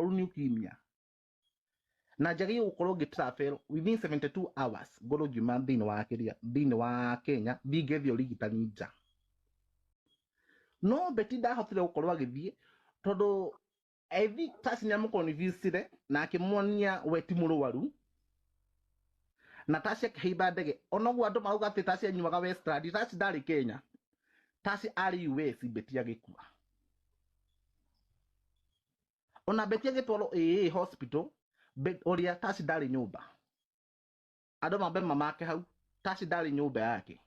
leukemia na jagi ukorwo travel within 72 hours ngoro juma thini wa Kenya bigethio urigitani nja no beti ndahotire gukorwo agithie tondu ethi tasi nya mukonvisire na akimuonia weti murwaru na tasi akihimba ndege onogwo andu mauga ati tasi anyuaga Westland tasi ndari Kenya tasi ari US beti agikua ona beti agitwaro hospital bet oria tasi ndari nyumba andu mambe mamake hau tasi ndari nyumba yake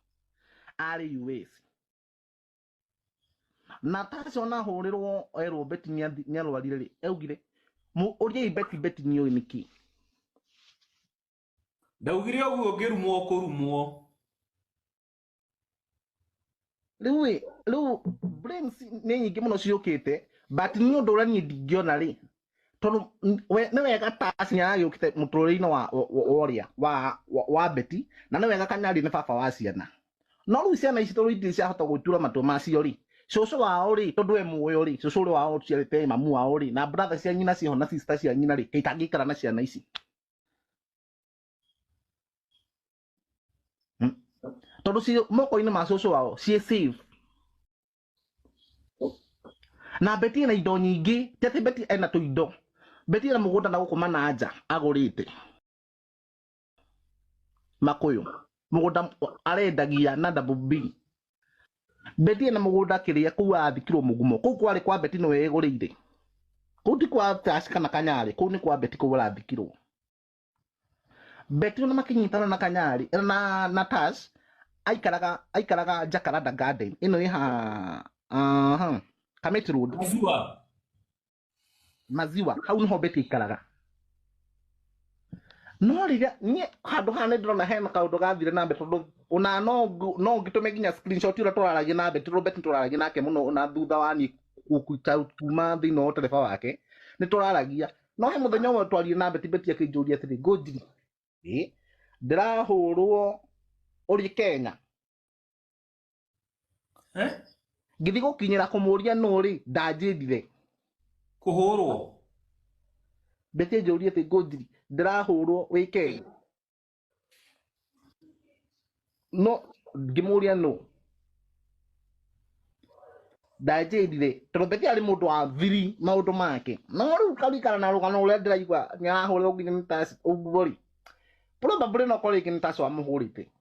ari US na tasi ona hurirwo erwo beti nyarwarire ri eugire uria beti ni oyi niki ndaugire uguo ngirumwo kurumwo riu brains ni nyingi muno ciukite but ni undu uria ni ndingiona ri tondu ni wega tasi nyagukite muturire-ini wa beti na ni wega kanyari ni baba wa ciana no riu ciana ici tondu itiri ciahota gwitura matu macio ri cucu wao ri tondu we muoyo ri cucu ri wao ciarite mamu wao ri na brother cia nyina cio na sister cia nyina ri kaitangikara na ciana ici tondu ci moko-ini ma cucu wao ci safe na beti na indo nyingi tete beti ena tuindo beti na mugunda na gukuma na nja agurite makuyu mugunda arendagia na double B beti na mugunda kiria ku athikirwo mugumo ku kwari kwa beti no egurire ku ti kwa tasi kana kanyari ku ni kwa beti ku athikirwo beti na makinyitana na kanyari na tasi aikaraga Jacaranda Garden ino iha Kamiti Road maziwa hau niho beti ikaraga no riria ni handu hane ndona hena kaundu gathire na beti ona no ngitume ginya screenshot ira turaragia na beti Robert turaragia nake muno ona thutha wa ni kukuta tuma thino wa telefone wake ni turaragia no he muthenya umwe twarie na beti akinjuria atiri ngojiri ndirahurwo uri Kenya ngithi gukinyira kumuria no ri ndanjirire kuhurwo beti njuria ati ngojiri ndirahurwo wi Kenya no ngimuria no ndanjirire tondu beti ari mundu wa thiri maundu make no riu karikana na rugano uria ndiraigua ni arahurwo nginya ni tasi uguo ri probably no kori kini tasi wa muhurite